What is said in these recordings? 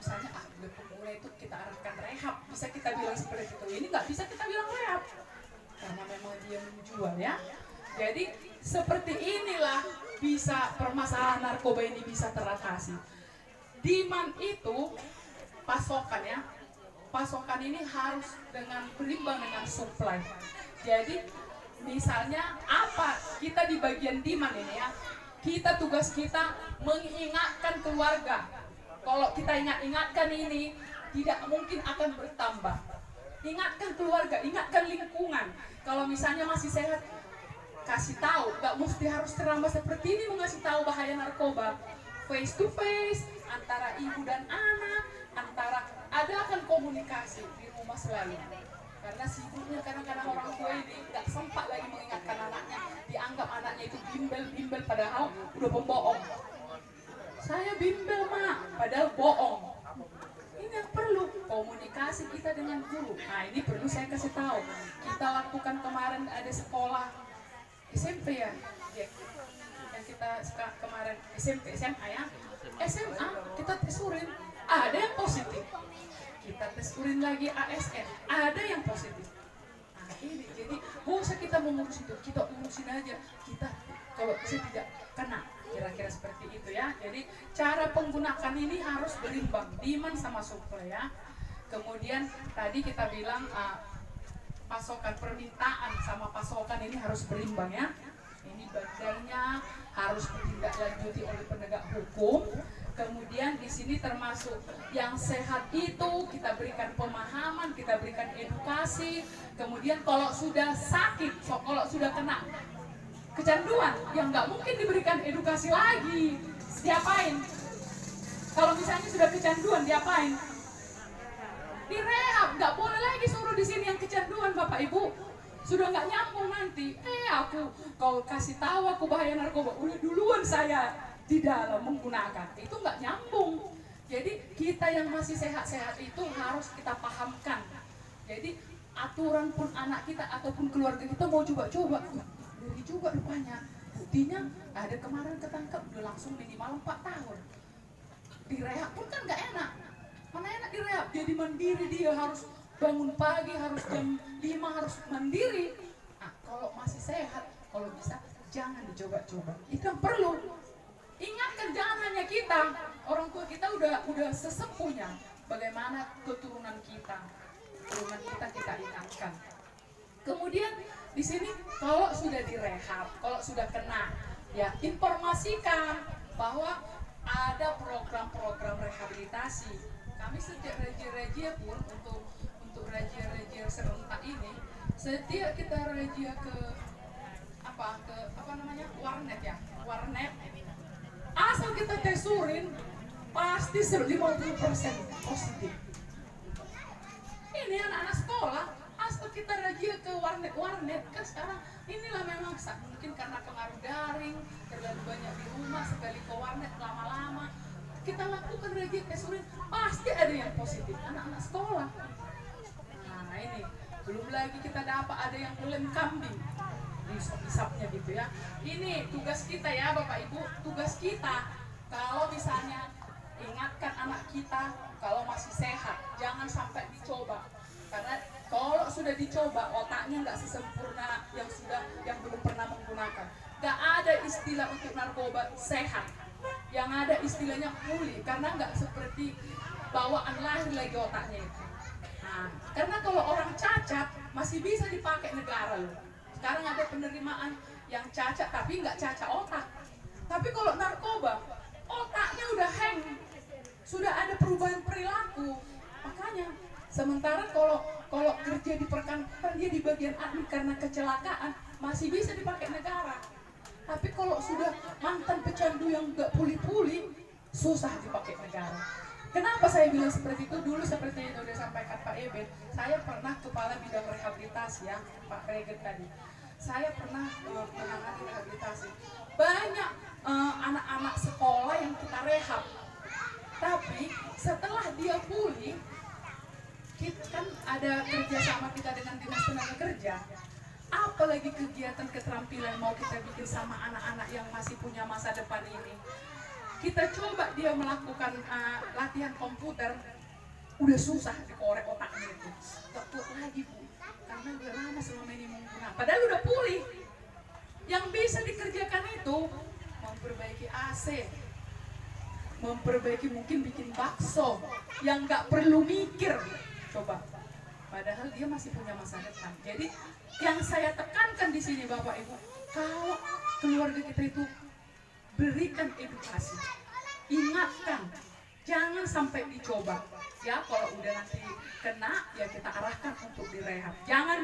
misalnya udah pemula itu kita arahkan rehab, bisa kita bilang seperti itu. Ini nggak bisa kita bilang rehab karena memang dia menjual ya. Jadi seperti inilah bisa permasalahan narkoba ini bisa teratasi. Demand itu pasokan ya. Pasokan ini harus dengan berimbang dengan supply. Jadi misalnya apa kita di bagian demand ini ya, kita tugas kita mengingatkan keluarga. Kalau kita ingatkan ini tidak mungkin akan bertambah. Ingatkan keluarga, ingatkan lingkungan. Kalau misalnya masih sehat, kasih tahu, nggak mesti harus terlambat seperti ini mengasih tahu bahaya narkoba. Face to face antara ibu dan anak, antara adakan komunikasi di rumah selalu. Karena sibuknya kadang-kadang orang tua ini nggak sempat lagi mengingatkan anaknya, dianggap anaknya itu bimbel padahal udah pembohong. Saya bimbel mak, padahal bohong. Ini yang perlu komunikasi kita dengan guru. Nah ini perlu saya kasih tahu. Kita lakukan kemarin ada sekolah SMP ya, yang kita kemarin SMP SMA ya, SMA kita tes urin, ada yang positif. Kita tes urin lagi ASN, ada yang positif. Nah ini jadi gak usah kita mengurus itu, kita urusin aja. Kita kalau bisa tidak kena, kira-kira seperti itu ya. Jadi cara penggunaan ini harus berimbang, demand sama supply ya. Kemudian tadi kita bilang pasokan, permintaan sama pasokan ini harus berimbang ya. Ini bagiannya harus ditindaklanjuti oleh penegak hukum. Kemudian di sini termasuk yang sehat itu kita berikan pemahaman, kita berikan edukasi. Kemudian kalau sudah sakit, kalau sudah kena kecanduan, yang nggak mungkin diberikan edukasi lagi. Diapain? Kalau misalnya sudah kecanduan, diapain? Direhab, nggak boleh lagi suruh di sini yang kecanduan, Bapak Ibu. Sudah nggak nyambung nanti. Aku kau kasih tahu aku bahaya narkoba, udah duluan saya di dalam menggunakan, itu nggak nyambung. Jadi kita yang masih sehat-sehat itu harus kita pahamkan. Jadi aturan pun anak kita ataupun keluarga kita mau coba-coba, dari juga rupanya. Buktinya ada kemarin ketangkep udah langsung minimal 4 tahun. Direhab pun kan nggak enak. Mana enak direhab? Jadi mandiri, dia harus bangun pagi, harus jam 5 harus mandiri. Nah, kalau masih sehat, kalau bisa jangan dicoba-coba. Itu yang perlu. Ingatkan, jangan hanya kita, orang tua kita udah sesepuhnya. Bagaimana keturunan kita kita ingatkan. Kemudian di sini kalau sudah direhab, kalau sudah kena, ya informasikan bahwa ada program-program rehabilitasi. Kami setiap rajia pun untuk rajia serentak ini, setiap kita rajia ke warnet ya, warnet. Asal kita tes urin, pasti 50% positif. Ini anak-anak sekolah, asal kita rajia ke warnet, kan sekarang inilah memang mungkin karena pengaruh daring, terlalu banyak di rumah, sekali ke warnet lama-lama. Kita lakukan rajia tes urin, pasti ada yang positif, anak-anak sekolah. Nah ini, belum lagi kita dapat ada yang lem kambing. Isap-isapnya gitu ya. Ini tugas kita ya Bapak Ibu, tugas kita kalau misalnya ingatkan anak kita kalau masih sehat, jangan sampai dicoba. Karena kalau sudah dicoba otaknya nggak sesempurna yang belum pernah menggunakan. Nggak ada istilah untuk narkoba sehat. Yang ada istilahnya pulih, karena nggak seperti bawaan lahir lagi otaknya itu. Nah, karena kalau orang cacat masih bisa dipakai negara loh. Sekarang ada penerimaan yang cacat tapi nggak cacat otak. Tapi kalau narkoba, otaknya udah hang, sudah ada perubahan perilaku. Makanya sementara kalau kerja di perkantoran dia di bagian admin karena kecelakaan masih bisa dipakai negara. Tapi kalau sudah mantan pecandu yang nggak pulih-pulih, susah dipakai negara. Kenapa saya bilang seperti itu? Dulu seperti yang sudah sampaikan Pak Eben, saya pernah kepala bidang rehabilitasi ya, Pak Regen tadi. Saya pernah menangani rehabilitasi. Banyak anak-anak sekolah yang kita rehab. Tapi setelah dia pulih, kita kan ada kerjasama kita dengan Dinas Tenaga Kerja. Apalagi kegiatan keterampilan mau kita bikin sama anak-anak yang masih punya masa depan ini. kita coba dia melakukan latihan komputer, udah susah dikorek otaknya itu, gak kuat lagi Bu, karena udah lama selama ini menggunakan, padahal udah pulih. Yang bisa dikerjakan itu memperbaiki AC, memperbaiki mungkin bikin bakso yang nggak perlu mikir, coba. Padahal dia masih punya masa depan. Jadi yang saya tekankan di sini Bapak Ibu, kalau keluarga kita itu berikan edukasi, ingatkan, jangan sampai dicoba. Ya kalau udah nanti kena ya kita arahkan untuk direhab. Jangan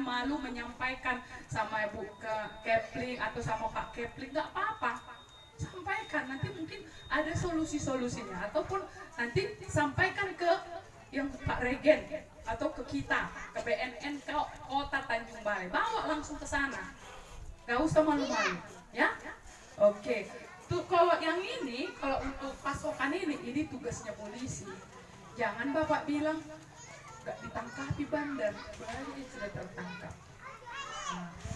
malu menyampaikan sama Ibu ke Kepling atau sama Pak Kepling, nggak apa-apa. Sampaikan, nanti mungkin ada solusi-solusinya, ataupun nanti sampaikan ke yang Pak Regen atau ke kita, ke BNN Kota Tanjung Balai, bawa langsung ke sana, nggak usah malu-malu, ya. Oke. Tuh kalau yang ini, kalau untuk pasokan ini tugasnya polisi. Jangan Bapak bilang nggak ditangkapi bandar, banyak sudah tertangkap.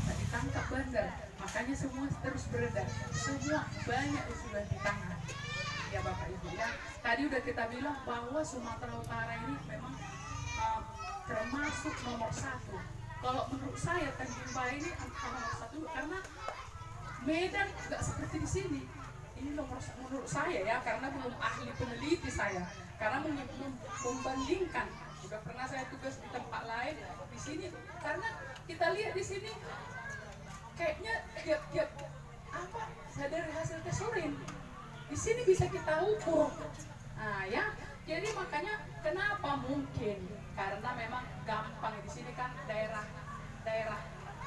Nggak ditangkap bandar, makanya semua terus beredar, semua banyak sudah ditangkap. Ya Bapak Ibu ya, tadi udah kita bilang bahwa Sumatera Utara ini memang termasuk nomor 1. Kalau menurut saya Tanjung Balai ini nomor 1 karena Medan nggak seperti di sini. Ini menurut saya ya, karena belum ahli peneliti saya, karena membandingkan, sudah pernah saya tugas di tempat lain, di sini karena kita lihat di sini kayaknya tiap apa dari hasil tes urin di sini bisa kita ukur. Nah ya, jadi makanya kenapa mungkin karena memang gampang di sini kan daerah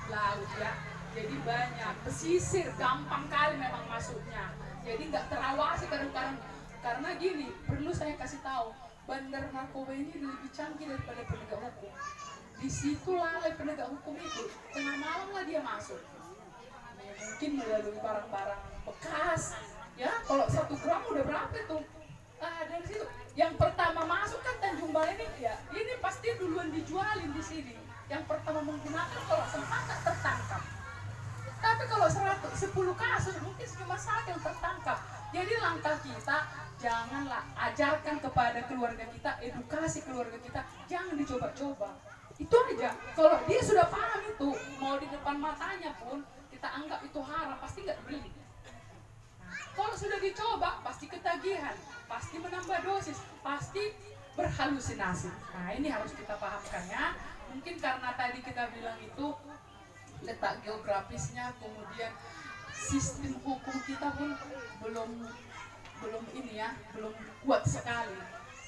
laut ya, jadi banyak pesisir, gampang kali memang masuknya. Jadi nggak terawasi kadang-kadang, karena gini, perlu saya kasih tahu, bandar narkoba ini lebih canggih daripada penegak hukum. Di situ lalai penegak hukum itu, tengah malam lah dia masuk. Mungkin melalui barang-barang bekas, ya. Kalau 1 gram udah berapa itu? Dari situ, yang pertama masuk kan Tanjung Balai ini, ya. Ini pasti duluan dijualin di sini. Yang pertama menggunakan kalau sempat tertangkap. Tapi kalau 10 kasus mungkin cuma 1 yang tertangkap. Jadi langkah kita, janganlah ajarkan kepada keluarga kita, edukasi keluarga kita, jangan dicoba-coba. Itu aja. Kalau dia sudah paham itu, mau di depan matanya pun kita anggap itu haram, pasti nggak beli. Kalau sudah dicoba, pasti ketagihan, pasti menambah dosis, pasti berhalusinasi. Nah ini harus kita pahamkan ya. Mungkin karena tadi kita bilang itu letak geografisnya, kemudian sistem hukum kita pun belum ini ya, belum kuat sekali.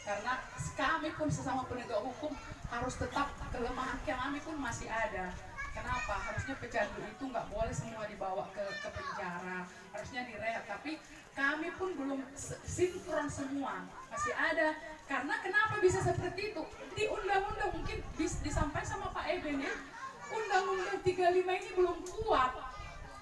Karena kami pun sesama penegak hukum harus tetap, kelemahan kami pun masih ada. Kenapa? Harusnya pecandu itu nggak boleh semua dibawa ke penjara, harusnya direhab. Tapi kami pun belum sinkron semua, masih ada. Karena kenapa bisa seperti itu? Di undang-undang mungkin disampaikan sama Pak Eben ya, Undang-Undang 35 ini belum kuat.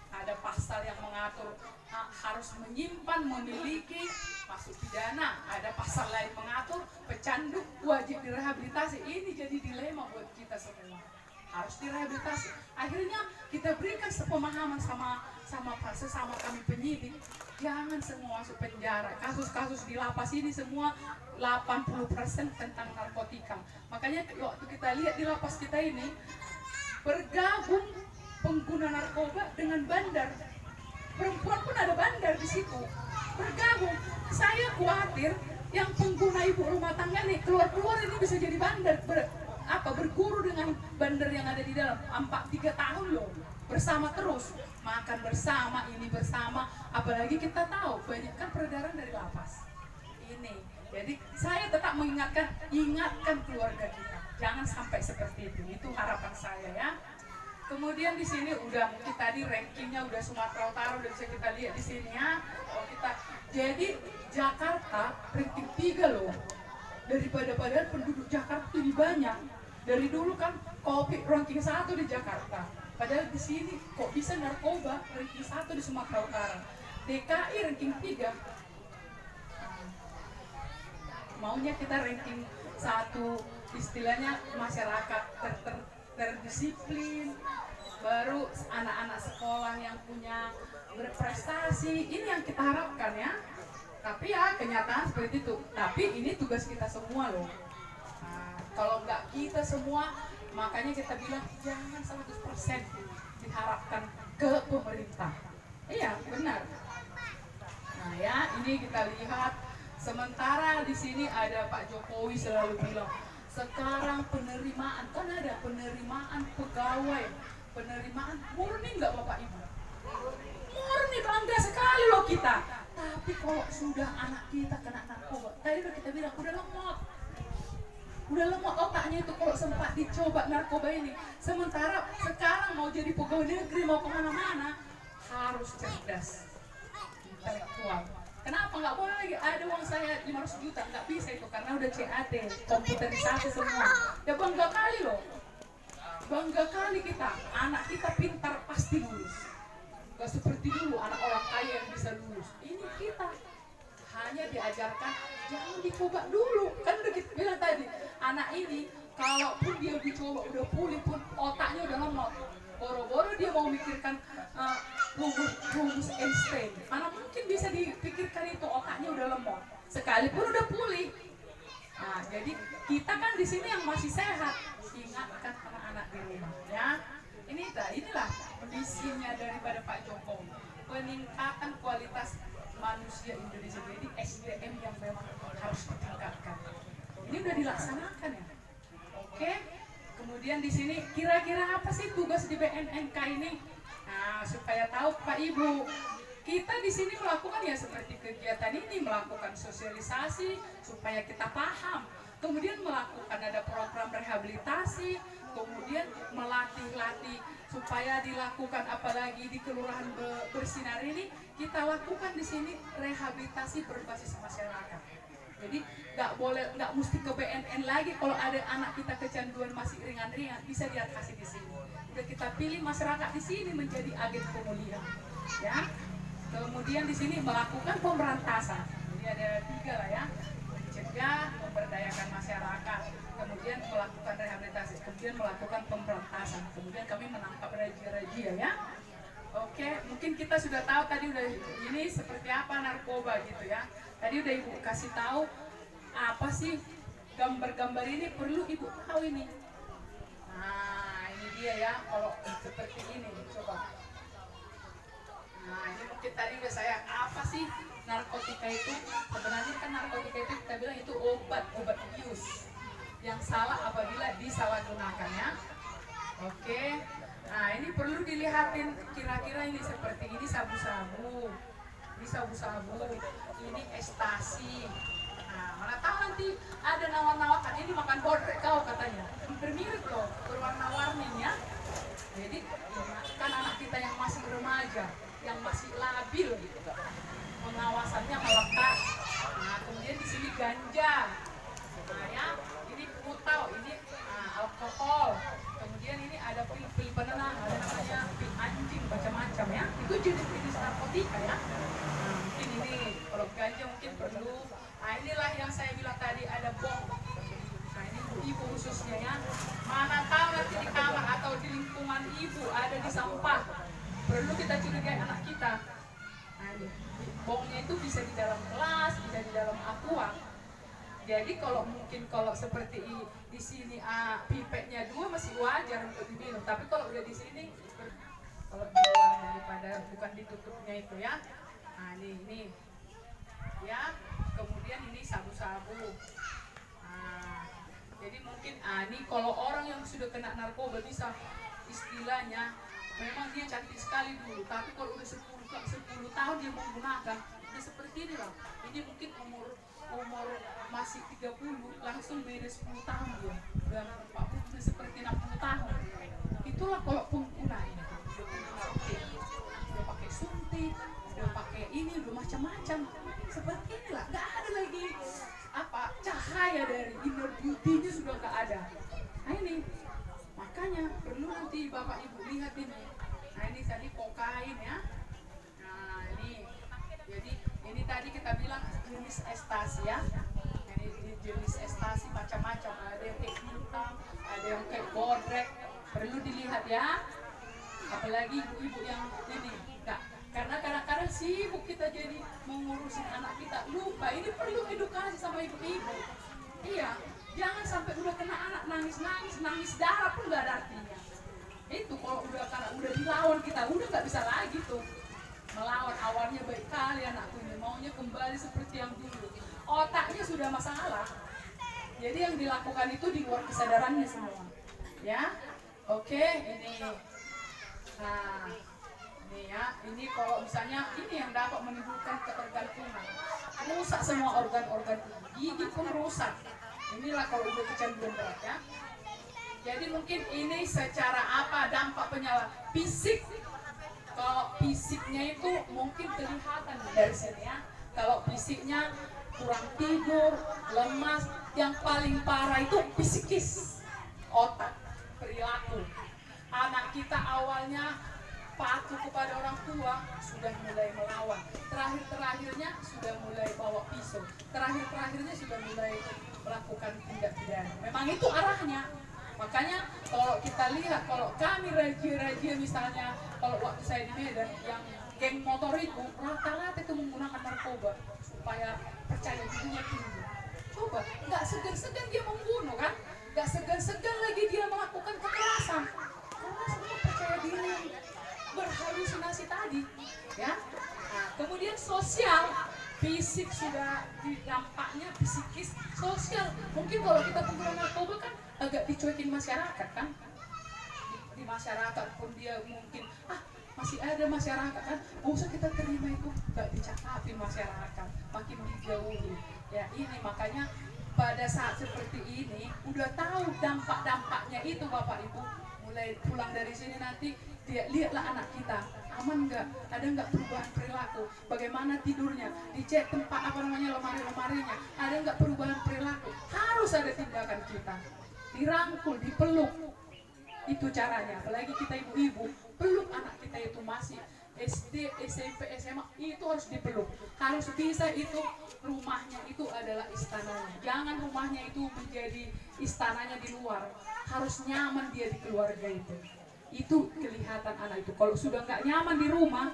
Ada pasal yang mengatur harus menyimpan, memiliki, masuk pidana. Ada pasal lain mengatur pecandu wajib direhabilitasi. Ini jadi dilema buat kita semua. Harus direhabilitasi. Akhirnya kita berikan sepemahaman sama kami penyidik. Jangan semua masuk penjara. Kasus-kasus di lapas ini semua 80% tentang narkotika. Makanya waktu kita lihat di lapas kita ini, bergabung pengguna narkoba dengan bandar. Perempuan pun ada bandar di situ. Bergabung. Saya khawatir yang pengguna ibu rumah tangga nih keluar ini bisa jadi bandar. Berguru dengan bandar yang ada di dalam. 3 tahun loh. Bersama terus. Makan bersama, ini bersama. Apalagi kita tahu banyak kan peredaran dari lapas. Ini. Jadi saya tetap ingatkan keluarga kita. Jangan sampai seperti itu. Itu harapan saya ya. Kemudian di sini udah mungkin tadi rankingnya udah Sumatera Utara udah bisa kita lihat di sini ya. Jadi Jakarta ranking 3 loh. Padahal penduduk Jakarta lebih banyak. Dari dulu kan kopi ranking 1 di Jakarta. Padahal di sini kok bisa narkoba ranking 1 di Sumatera Utara. DKI ranking 3. Maunya kita ranking 1, istilahnya masyarakat terdisiplin, baru anak-anak sekolah yang punya berprestasi. Ini yang kita harapkan ya. Tapi ya kenyataan seperti itu. Tapi ini tugas kita semua loh. Nah, kalau nggak kita semua, makanya kita bilang jangan 100% diharapkan ke pemerintah. Iya, benar. Nah ya, ini kita lihat. Sementara di sini ada Pak Jokowi selalu bilang, sekarang penerimaan, kan ada penerimaan pegawai, penerimaan murni nggak Bapak Ibu? Murni, bangga sekali loh kita. Tapi kalau sudah anak kita kena narkoba, tadi udah kita bilang udah lemot otaknya itu kalau sempat dicoba narkoba ini. Sementara sekarang mau jadi pegawai negeri, mau kemana-mana harus cerdas, intelektual. Kenapa nggak boleh lagi ada uang saya 500 juta? Nggak bisa itu karena udah CAT, komputerisasi semua. Ya bangga kali loh, bangga kali kita. Anak kita pintar pasti lulus. Gak seperti dulu anak orang kaya yang bisa lulus. Ini kita hanya diajarkan jangan dicoba dulu. Kan udah kita bilang tadi, anak ini kalaupun dia dicoba udah pulih pun otaknya udah lemot. Boro-boro dia mau mikirkan rumus Einstein. Mana mungkin bisa dipikirkan itu, otaknya udah lemot. Sekalipun udah pulih. Nah, jadi kita kan di sini yang masih sehat, ingatkan anak-anak di rumah ya. Inilah visinya daripada Pak Jokowi, peningkatan kualitas manusia Indonesia. Jadi SDM yang memang harus ditingkatkan. Ini udah dilaksanakan ya. Oke. Kemudian di sini kira-kira apa sih tugas di BNNK ini? Nah, supaya tahu Pak Ibu, kita di sini melakukan ya seperti kegiatan ini, melakukan sosialisasi supaya kita paham. Kemudian melakukan ada program rehabilitasi, kemudian melatih supaya dilakukan, apalagi di Kelurahan Bersinar ini kita lakukan di sini rehabilitasi berbasis masyarakat. Jadi nggak mesti ke BNN lagi. Kalau ada anak kita kecanduan masih ringan-ringan, bisa diatasi di sini. Udah kita pilih masyarakat di sini menjadi agen pemulihan, ya. Kemudian di sini melakukan pemberantasan. Jadi ada 3 lah ya. Mencegah, memberdayakan masyarakat, kemudian melakukan rehabilitasi, kemudian melakukan pemberantasan. Kemudian kami menangkap rajia-rajia ya. Oke, mungkin kita sudah tahu tadi udah ini seperti apa narkoba gitu ya. Tadi udah Ibu kasih tahu apa sih gambar-gambar ini, perlu Ibu tahu ini. Nah, ini dia ya, kalau seperti ini coba. Nah, ini mungkin tadi udah saya apa sih narkotika itu? Sebenarnya kan narkotika itu kita bilang itu obat bius yang salah apabila disalahgunakan ya. Oke. Nah, ini perlu dilihatin kira-kira ini seperti ini sabu-sabu. Ini sabu-sabu, ini ekstasi. Nah, mana tahu nanti ada nawar-nawarkan ini makan bodrek kau katanya. Bermirip loh, berwarna-warni ya. Jadi kan anak kita yang masih remaja, yang masih labil gitu. Pengawasannya melekat. Nah, kemudian di sini ganja. Nah, ya, ini putau, ini alkohol. Kemudian ini ada pil penenang, ada namanya pil anjing, macam-macam ya. Itu jenis-jenis narkotika ya. Nah, mungkin ini kalau ganja mungkin perlu. Nah, inilah yang saya bilang tadi ada bom. Nah, ini ibu khususnya ya. Mana tahu nanti di kamar atau di lingkungan ibu ada di sampah. Perlu kita curigai anak kita. Nah, ini bomnya itu bisa di dalam gelas, bisa di dalam aqua. Jadi kalau seperti di sini pipetnya 2 masih wajar untuk diminum, tapi kalau udah di sini kalau di luar daripada bukan ditutupnya itu ya. Nah, ini ya. Kemudian ini sabu-sabu. Nah, jadi mungkin ini kalau orang yang sudah kena narkoba bisa istilahnya memang dia cantik sekali dulu, tapi kalau udah 10 tahun dia menggunakan udah seperti ini lah. Ini mungkin umur masih 30 langsung beda 10 tahun dia. Dan 40 udah seperti 60 tahun. Itulah kalau pengguna ini. Udah pakai suntik, udah pakai ini, udah macam-macam. Seperti inilah, nggak ada lagi cahaya dari inner beauty-nya sudah nggak ada. Nah ini, makanya perlu nanti Bapak Ibu lihat ini. Nah ini tadi kokain ya. Nah ini, jadi ini tadi kita bilang jenis ekstasi ya. Ini jenis ekstasi macam-macam. Ada yang kayak bintang, ada yang kayak bodrek. Perlu dilihat ya. Apalagi ibu-ibu yang ini nggak Karena kadang-kadang sibuk kita jadi mengurusin anak kita, lupa ini perlu edukasi sama ibu-ibu. Iya, jangan sampai udah kena anak nangis darah pun gak ada artinya. Itu kalau udah karena udah dilawan kita, udah gak bisa lagi tuh melawan. Awalnya baik kali anakku ini, maunya kembali seperti yang dulu. Otaknya sudah masalah. Jadi yang dilakukan itu di luar kesadarannya semua. Ya, oke, ini. Nah, ini ya, ini kalau misalnya ini yang dapat menimbulkan ketergantungan, rusak semua organ-organ gigi pun rusak. Inilah kalau udah kecanduan berat ya. Jadi mungkin ini secara apa dampak penyakit fisik. Kalau fisiknya itu mungkin kelihatan dari sini ya. Kalau fisiknya kurang tidur, lemas, yang paling parah itu psikis, otak, perilaku. Anak kita awalnya patuh kepada orang tua, sudah mulai melawan. Terakhirnya sudah mulai bawa pisau. Terakhirnya sudah mulai melakukan tindak pidana. Memang itu arahnya. Makanya kalau kita lihat, kalau kami razia misalnya, kalau waktu saya di Medan, yang geng motor itu rata-rata itu menggunakan narkoba supaya percaya dirinya tinggi. Coba, nggak segan-segan dia membunuh kan? Nggak segan-segan lagi dia melakukan kekerasan. Karena semua percaya diri, berhalusinasi tadi, ya. Nah, kemudian sosial, fisik sudah dampaknya, psikis, sosial. Mungkin kalau kita pengguna narkoba kan agak dicuekin masyarakat kan? Di masyarakat pun dia mungkin masih ada masyarakat kan, usah kita terima itu, gak dicakapin masyarakat, makin dijauhi. Ya ini makanya pada saat seperti ini udah tahu dampak-dampaknya itu Bapak Ibu, mulai pulang dari sini nanti dia lihatlah anak kita aman nggak, ada nggak perubahan perilaku, bagaimana tidurnya, dicek tempat lemari-lemarinya, ada nggak perubahan perilaku, harus ada tindakan kita, dirangkul, dipeluk. Itu caranya, apalagi kita ibu-ibu, peluk anak kita itu masih SD, SMP, SMA, itu harus dipeluk. Harus bisa itu, rumahnya itu adalah istananya. Jangan rumahnya itu menjadi istananya di luar. Harus nyaman dia di keluarga itu. Itu kelihatan anak itu. Kalau sudah nggak nyaman di rumah,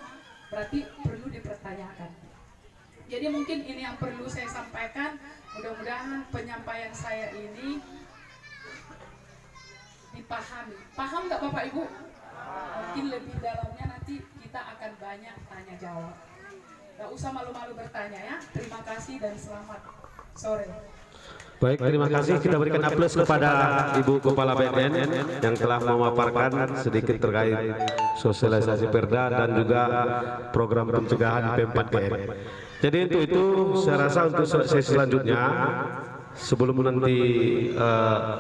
berarti perlu dipertanyakan. Jadi mungkin ini yang perlu saya sampaikan. Mudah-mudahan penyampaian saya ini dipahami. Paham nggak Bapak Ibu? Mungkin lebih dalamnya nanti kita akan banyak tanya jawab. Gak usah malu-malu bertanya ya. Terima kasih dan selamat sore. Baik, terima kasih. Kita berikan aplaus kepada Ibu Kepala BNN yang telah memaparkan sedikit terkait sosialisasi Perda dan juga program pencegahan P4GN. Jadi untuk itu saya rasa untuk sesi selanjutnya, sebelum nanti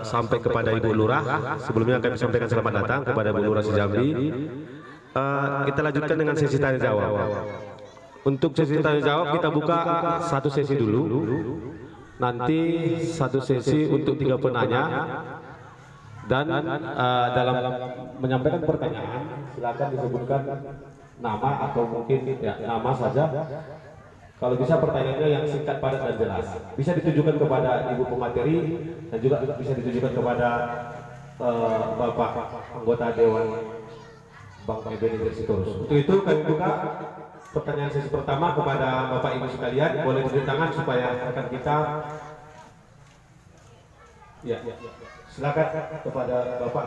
sampai kepada Ibu Lurah, sebelumnya kami sampaikan selamat datang kepada Ibu Lurah Sejambi. Kita lanjutkan dengan sesi tanya jawab. Untuk sesi tanya jawab kita buka satu sesi dulu, nanti satu sesi untuk 3 penanya, dan dalam menyampaikan pertanyaan silakan disebutkan nama atau mungkin ya, nama saja. Kalau bisa pertanyaannya yang singkat, padat dan jelas. Bisa ditujukan kepada Ibu pemateri dan juga bisa ditujukan kepada Bapak anggota Dewan Bank PBN Sitorus. Untuk itu kami buka pertanyaan sesi pertama kepada Bapak Ibu sekalian. Boleh tunjuk tangan supaya rekan kita. Ya, silakan kepada Bapak.